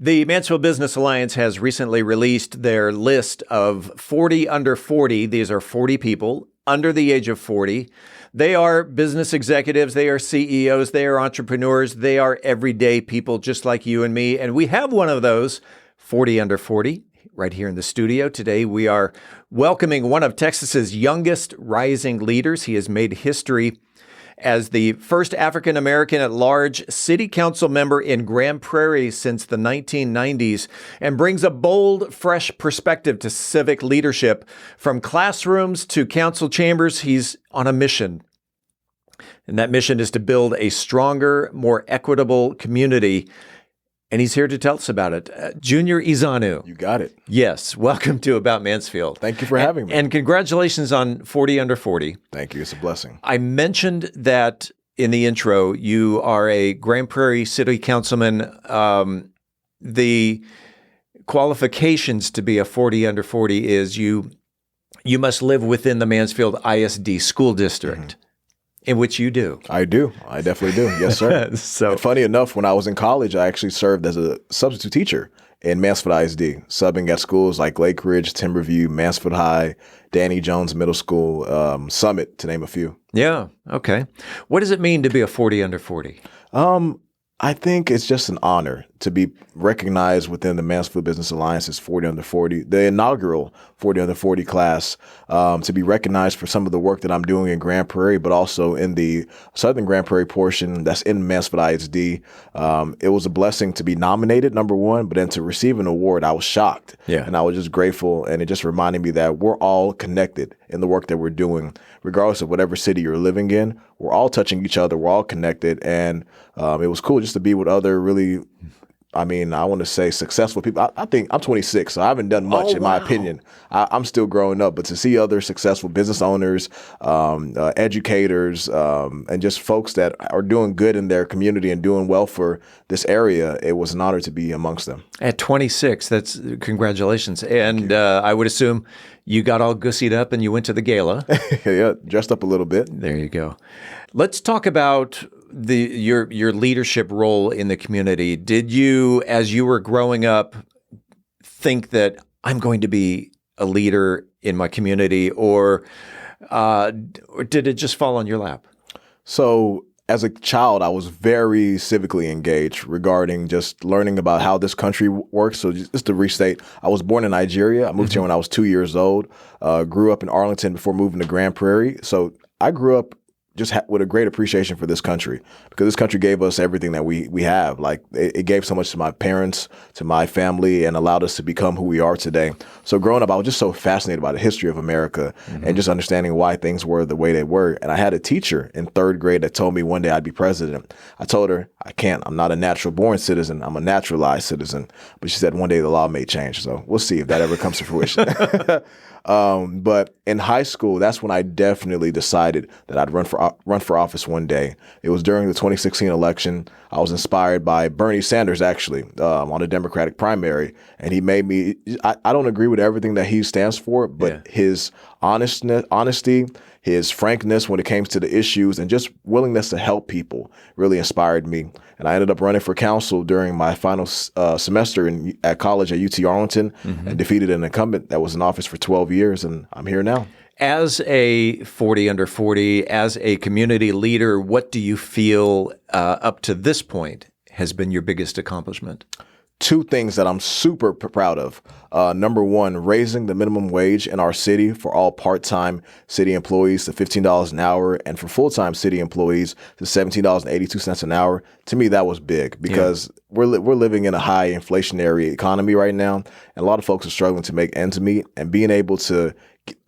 The Mansfield Business Alliance has recently released their list of 40 under 40. These are 40 people under the age of 40. They are business executives. They are CEOs. They are entrepreneurs. They are everyday people just like you and me. And we have one of those 40 under 40 right here in the studio. Today, we are welcoming one of Texas's youngest rising leaders. He has made history as the first African-American at-large city council member in Grand Prairie since the 1990s, and brings a bold, fresh perspective to civic leadership. From classrooms to council chambers, he's on a mission. And that mission is to build a stronger, more equitable community. And he's here to tell us about it. Junior Ezeonu. You got it. Yes. Welcome to About Mansfield. Thank you for having me. And congratulations on 40 under 40. Thank you. It's a blessing. I mentioned that in the intro, you are a Grand Prairie City Councilman. The qualifications to be a 40 under 40 is you must live within the Mansfield ISD school district. Mm-hmm. In which you do. I do. I definitely do. Yes, sir. And funny enough, when I was in college, I actually served as a substitute teacher in Mansfield ISD, subbing at schools like Lake Ridge, Timberview, Mansfield High, Danny Jones Middle School, Summit, to name a few. Yeah. Okay. What does it mean to be a 40 under 40? I think it's just an honor to be recognized within the Mansfield Business Alliance as 40 under 40, the inaugural 40 under 40 class, to be recognized for some of the work that I'm doing in Grand Prairie, but also in the Southern Grand Prairie portion that's in Mansfield ISD. It was a blessing to be nominated, number one, but then to receive an award, I was shocked. Yeah. And I was just grateful. And it just reminded me that we're all connected in the work that we're doing, regardless of whatever city you're living in. We're all touching each other. We're all connected. And it was cool just to be with other really, I want to say successful people. I think I'm 26, so I haven't done much in my opinion. I'm still growing up, but to see other successful business owners, educators, and just folks that are doing good in their community and doing well for this area, it was an honor to be amongst them. At 26, that's congratulations. And I would assume you got all gussied up and you went to the gala. Yeah, dressed up a little bit. There you go. Let's talk about your leadership role in the community. Did you, as you were growing up, think that I'm going to be a leader in my community, or did it just fall on your lap? So as a child, I was very civically engaged regarding just learning about how this country works. So just to restate, I was born in Nigeria. I moved here when I was 2 years old, grew up in Arlington before moving to Grand Prairie. So I grew up just with a great appreciation for this country, because this country gave us everything that we have. Like it gave so much to my parents, to my family, and allowed us to become who we are today. So growing up, I was just so fascinated by the history of America and just understanding why things were the way they were. And I had a teacher in third grade that told me one day I'd be president. I told her, I can't. I'm not a natural born citizen. I'm a naturalized citizen. But she said one day the law may change. So we'll see if that ever comes to fruition. But in high school, that's when I definitely decided that I'd run for office one day. It was during the 2016 election. I was inspired by Bernie Sanders, actually, on a Democratic primary. And he made me, I don't agree with everything that he stands for, but his honesty, his frankness when it came to the issues, and just willingness to help people really inspired me. And I ended up running for council during my final semester at college at UT Arlington and defeated an incumbent that was in office for 12 years, and I'm here now. As a 40 under 40, as a community leader, what do you feel up to this point has been your biggest accomplishment? Two things that I'm super proud of. Number one, raising the minimum wage in our city for all part-time city employees to $15 an hour, and for full-time city employees to $17.82 an hour. To me, that was big, because we're living in a high inflationary economy right now, and a lot of folks are struggling to make ends meet, and being able to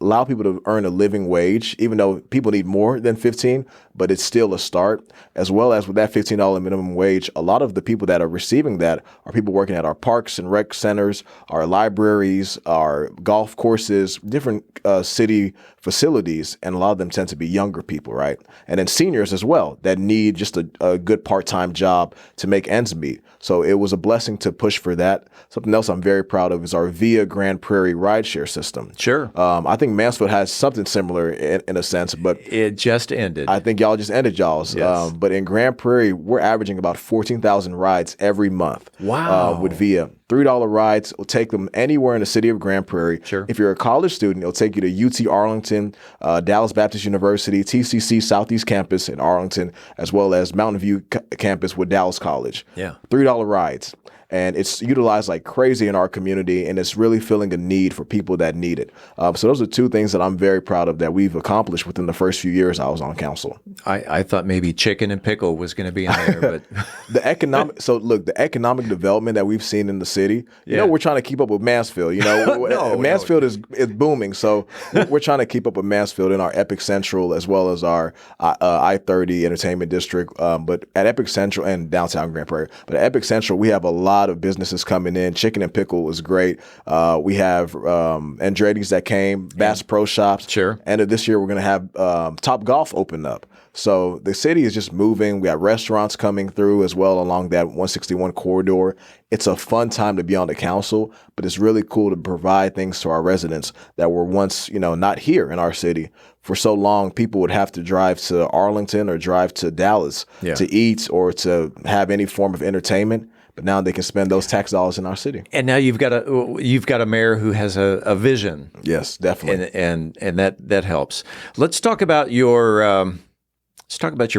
allow people to earn a living wage, even though people need more than 15, but it's still a start. As well as with that $15 minimum wage, a lot of the people that are receiving that are people working at our parks and rec centers, our libraries, our golf courses, different city facilities, and a lot of them tend to be younger people, right? And then seniors as well that need just a good part-time job to make ends meet. So it was a blessing to push for that. Something else I'm very proud of is our Via Grand Prairie rideshare system. Sure. I think Mansfield has something similar in a sense, but it just ended. I think y'all just ended y'all's. Yes. But in Grand Prairie, we're averaging about 14,000 rides every month. Wow. With VIA. $3 rides will take them anywhere in the city of Grand Prairie. Sure. If you're a college student, it'll take you to UT Arlington, Dallas Baptist University, TCC Southeast Campus in Arlington, as well as Mountain View campus with Dallas College. Yeah. $3 rides. And it's utilized like crazy in our community, and it's really filling a need for people that need it. So those are two things that I'm very proud of that we've accomplished within the first few years I was on council. I thought maybe chicken and pickle was going to be in there, but the economic development that we've seen in the city, you know, we're trying to keep up with Mansfield. You know, Mansfield is booming, so we're trying to keep up with Mansfield in our Epic Central as well as our I-30 Entertainment District. But at Epic Central and downtown Grand Prairie, but at Epic Central, we have a lot of businesses coming in. Chicken and Pickle was great. We have Andretti's that came, Bass Pro Shops. Sure. End of this year, we're going to have Top Golf open up. So the city is just moving. We have restaurants coming through as well along that 161 corridor. It's a fun time to be on the council, but it's really cool to provide things to our residents that were once, you know, not here in our city. For so long, people would have to drive to Arlington or drive to Dallas to eat or to have any form of entertainment. But now they can spend those tax dollars in our city. And now you've got a mayor who has a vision. Yes, definitely. And that helps. Let's talk about your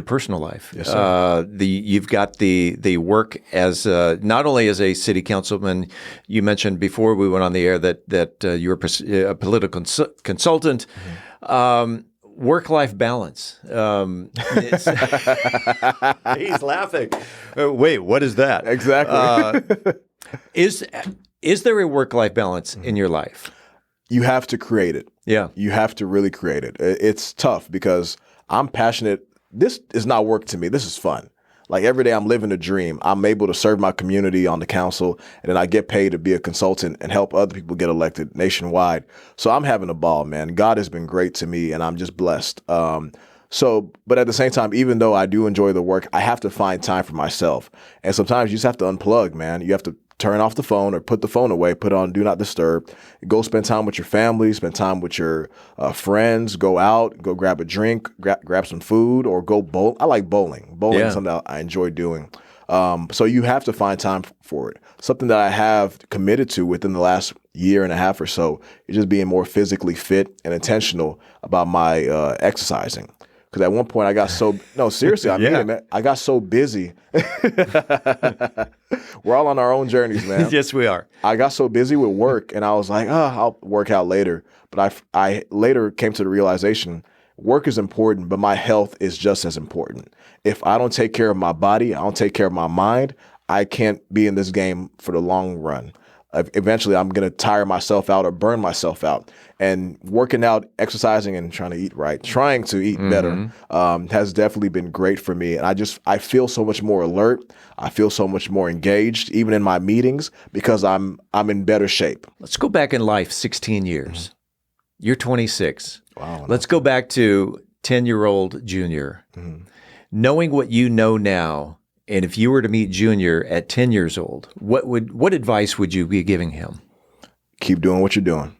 personal life. Yes, sir. You've got the work as not only as a city councilman. You mentioned before we went on the air that you were a political consultant. Mm-hmm. Work-life balance. He's laughing. Wait, what is that? Exactly. Is there a work-life balance in your life? You have to create it. Yeah. You have to really create it. It's tough because I'm passionate. This is not work to me. This is fun. Like every day I'm living a dream. I'm able to serve my community on the council, and then I get paid to be a consultant and help other people get elected nationwide. So I'm having a ball, man. God has been great to me, and I'm just blessed. But at the same time, even though I do enjoy the work, I have to find time for myself. And sometimes you just have to unplug, man. You have to turn off the phone or put the phone away, put it on Do Not Disturb, go spend time with your family, spend time with your friends, go out, go grab a drink, grab some food, or go bowl. I like bowling. Bowling is something that I enjoy doing. So you have to find time for it. Something that I have committed to within the last year and a half or so is just being more physically fit and intentional about my exercising. Because at one point I got seriously, I mean it, man. I got so busy. We're all on our own journeys, man. Yes, we are. I got so busy with work, and I was like, I'll work out later. But I later came to the realization, work is important, but my health is just as important. If I don't take care of my body, I don't take care of my mind, I can't be in this game for the long run. Eventually, I'm going to tire myself out or burn myself out. And working out, exercising, and trying to eat right, trying to eat better has definitely been great for me. And I feel so much more alert. I feel so much more engaged, even in my meetings, because I'm in better shape. Let's go back in life 16 years. Mm-hmm. You're 26. Wow. Let's go back to 10-year-old Junior. Mm-hmm. Knowing what you know now, and if you were to meet Junior at 10 years old, what advice would you be giving him? Keep doing what you're doing.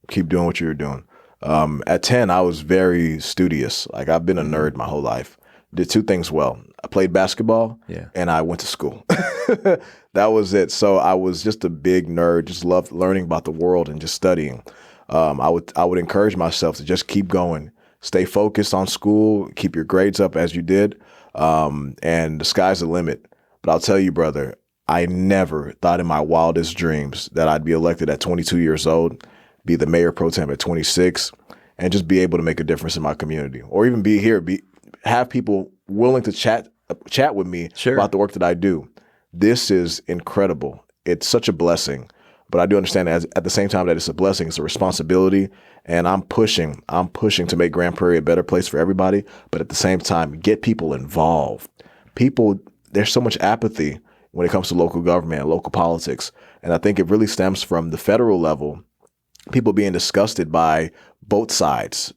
Keep doing what you're doing. At 10, I was very studious. Like I've been a nerd my whole life. Did two things well. I played basketball and I went to school. That was it. So I was just a big nerd, just loved learning about the world and just studying. I would encourage myself to just keep going, stay focused on school, keep your grades up as you did. And the sky's the limit. But I'll tell you, brother, I never thought in my wildest dreams that I'd be elected at 22 years old, be the mayor pro tem at 26, and just be able to make a difference in my community, or even be here, have people willing to chat with me about the work that I do. This is incredible. It's such a blessing. But I do understand that at the same time that it's a blessing, it's a responsibility. And I'm pushing to make Grand Prairie a better place for everybody. But at the same time, get people involved. There's so much apathy when it comes to local government and local politics. And I think it really stems from the federal level, people being disgusted by both sides,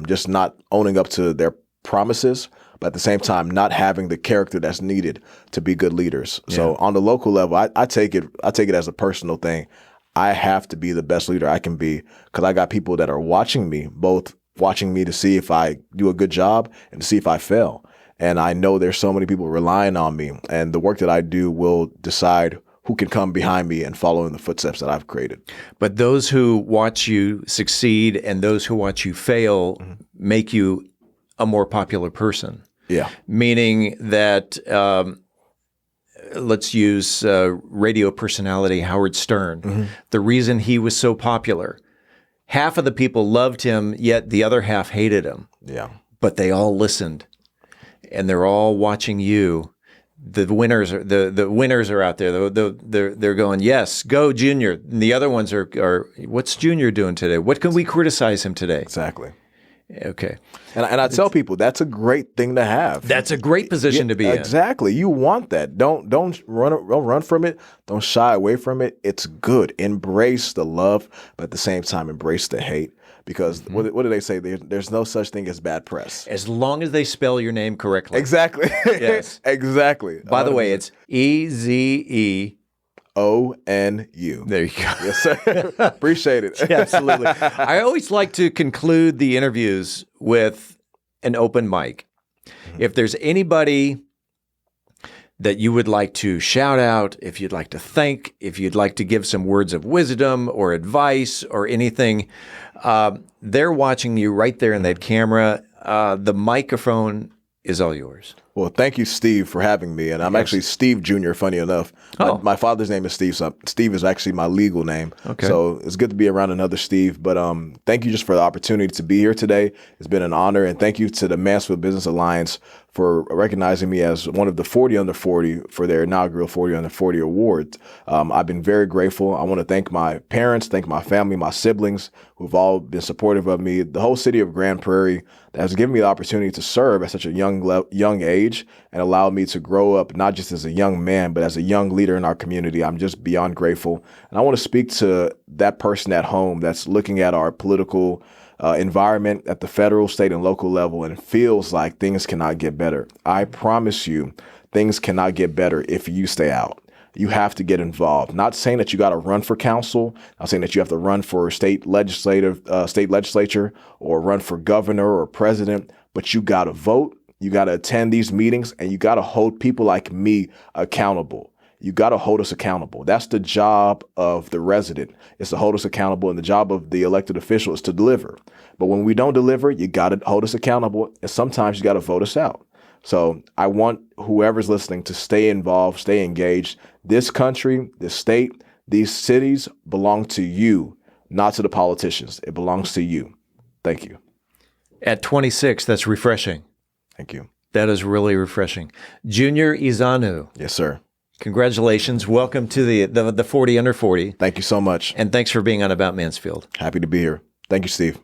just not owning up to their promises, but at the same time, not having the character that's needed to be good leaders. Yeah. So on the local level, I take it as a personal thing. I have to be the best leader I can be because I got people that are watching me, both watching me to see if I do a good job and to see if I fail. And I know there's so many people relying on me, and the work that I do will decide who can come behind me and follow in the footsteps that I've created. But those who watch you succeed and those who watch you fail make you a more popular person. Yeah. Meaning that, let's use radio personality Howard Stern. The reason he was so popular, half of the people loved him, yet the other half hated him. Yeah. But they all listened, and they're all watching you. The winners are out there. They're going, yes, go Junior. And the other ones are what's Junior doing today? What can we criticize him today? Exactly. Okay. And I tell people that's a great thing to have. That's a great position to be in. Exactly. You want that. Don't run from it. Don't shy away from it. It's good. Embrace the love, but at the same time, embrace the hate. Because what do they say? There's no such thing as bad press. As long as they spell your name correctly. Exactly. Yes. Exactly. By the way, it's EZEONU. There you go. Yes, sir. Appreciate it. Absolutely. I always like to conclude the interviews with an open mic. If there's anybody that you would like to shout out, if you'd like to thank, if you'd like to give some words of wisdom or advice or anything, they're watching you right there in that camera. The microphone is all yours. Well, thank you, Steve, for having me. And I'm actually Steve Jr., funny enough. My father's name is Steve, so Steve is actually my legal name. Okay. So it's good to be around another Steve. But thank you just for the opportunity to be here today. It's been an honor. And thank you to the Mansfield Business Alliance for recognizing me as one of the 40 under 40 for their inaugural 40 under 40 award. I've been very grateful. I want to thank my parents, thank my family, my siblings, who've all been supportive of me, the whole city of Grand Prairie that has given me the opportunity to serve at such a young age and allowed me to grow up not just as a young man, but as a young leader in our community. I'm just beyond grateful. And I want to speak to that person at home that's looking at our political environment at the federal, state, and local level and feels like things cannot get better. I promise you, things cannot get better if you stay out. You have to get involved. Not saying that you got to run for council. Not saying that you have to run for state legislature or run for governor or president, but you got to vote. You got to attend these meetings, and you got to hold people like me accountable. You got to hold us accountable. That's the job of the resident, is to hold us accountable, and the job of the elected official is to deliver. But when we don't deliver, you got to hold us accountable, and sometimes you got to vote us out. So I want whoever's listening to stay involved, stay engaged. This country, this state, these cities belong to you, not to the politicians. It belongs to you. Thank you. At 26, that's refreshing. Thank you. That is really refreshing. Junior Ezeonu. Yes, sir. Congratulations. Welcome to the 40 under 40. Thank you so much. And thanks for being on About Mansfield. Happy to be here. Thank you, Steve.